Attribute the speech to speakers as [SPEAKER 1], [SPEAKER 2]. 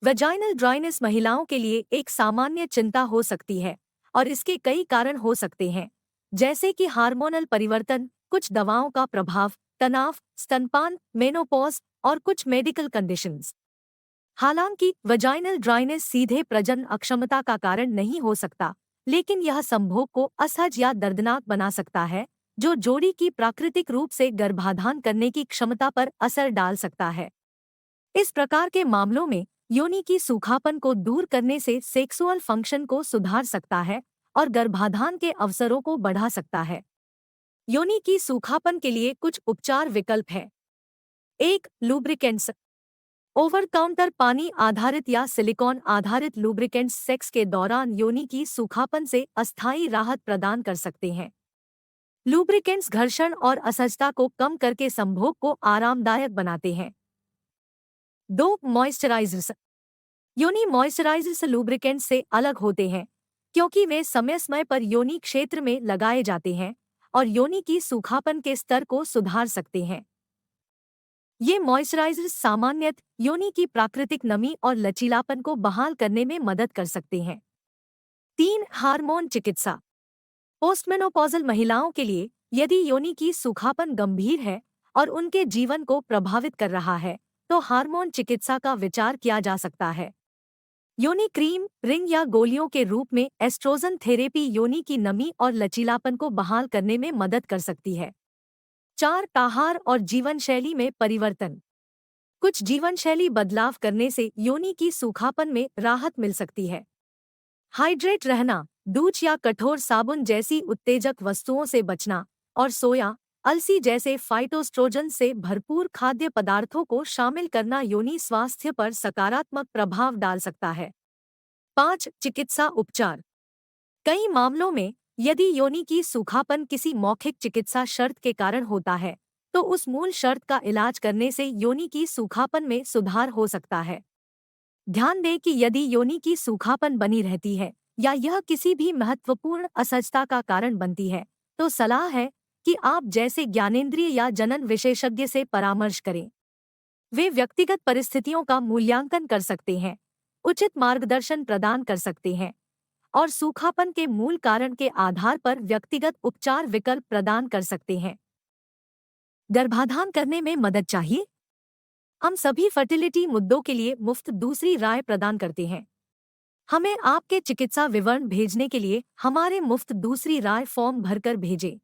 [SPEAKER 1] Vaginal dryness महिलाओं के लिए एक सामान्य चिंता हो सकती है और इसके कई कारण हो सकते हैं, जैसे कि हार्मोनल परिवर्तन, कुछ दवाओं का प्रभाव, तनाव, स्तनपान, मेनोपॉज और कुछ मेडिकल कंडीशंस। हालांकि वेजाइनल ड्राइनेस सीधे प्रजनन अक्षमता का कारण नहीं हो सकता, लेकिन यह संभोग को असहज या दर्दनाक बना सकता है, जो जोड़ी की प्राकृतिक रूप से गर्भाधान करने की क्षमता पर असर डाल सकता है। इस प्रकार के मामलों में योनि की सूखापन को दूर करने से सेक्सुअल फंक्शन को सुधार सकता है और गर्भाधान के अवसरों को बढ़ा सकता है। योनि की सूखापन के लिए कुछ उपचार विकल्प हैं। 1. लुब्रिकेंट्स। ओवर काउंटर पानी आधारित या सिलिकॉन आधारित लुब्रिकेंट्स सेक्स के दौरान योनि की सूखापन से अस्थायी राहत प्रदान कर सकते हैं। लुब्रिकेंट्स घर्षण और असहजता को कम करके संभोग को आरामदायक बनाते हैं। 2. मॉइस्चराइजर्स। योनि मॉइस्चराइजर्स लुब्रिकेंट्स से अलग होते हैं क्योंकि वे समय समय पर योनि क्षेत्र में लगाए जाते हैं और योनि की सूखापन के स्तर को सुधार सकते हैं। ये मॉइस्चराइजर्स सामान्यतः योनि की प्राकृतिक नमी और लचीलापन को बहाल करने में मदद कर सकते हैं। 3. हार्मोन चिकित्सा। पोस्टमेनोपॉजल महिलाओं के लिए यदि योनि की सूखापन गंभीर है और उनके जीवन को प्रभावित कर रहा है, तो हार्मोन चिकित्सा का विचार किया जा सकता है। योनि क्रीम, रिंग या गोलियों के रूप में एस्ट्रोजन थेरेपी योनि की नमी और लचीलापन को बहाल करने में मदद कर सकती है। 4. आहार और जीवन शैली में परिवर्तन। कुछ जीवन शैली बदलाव करने से योनि की सूखापन में राहत मिल सकती है। हाइड्रेट रहना, दूध या कठोर साबुन जैसी उत्तेजक वस्तुओं से बचना और सोया, अलसी जैसे फाइटोस्ट्रोजन से भरपूर खाद्य पदार्थों को शामिल करना योनि स्वास्थ्य पर सकारात्मक प्रभाव डाल सकता है। 5. चिकित्सा उपचार। कई मामलों में यदि योनि की सूखापन किसी मौखिक चिकित्सा शर्त के कारण होता है, तो उस मूल शर्त का इलाज करने से योनि की सूखापन में सुधार हो सकता है। ध्यान दें कि यदि योनि की सूखापन बनी रहती है या यह किसी भी महत्वपूर्ण असहजता का कारण बनती है, तो सलाह है कि आप जैसे ज्ञानेंद्रिय या जनन विशेषज्ञ से परामर्श करें। वे व्यक्तिगत परिस्थितियों का मूल्यांकन कर सकते हैं, उचित मार्गदर्शन प्रदान कर सकते हैं और सूखापन के मूल कारण के आधार पर व्यक्तिगत उपचार विकल्प प्रदान कर सकते हैं। गर्भाधान करने में मदद चाहिए? हम सभी फर्टिलिटी मुद्दों के लिए मुफ्त दूसरी राय प्रदान करते हैं। हमें आपके चिकित्सा विवरण भेजने के लिए हमारे मुफ्त दूसरी राय फॉर्म भरकर भेजें।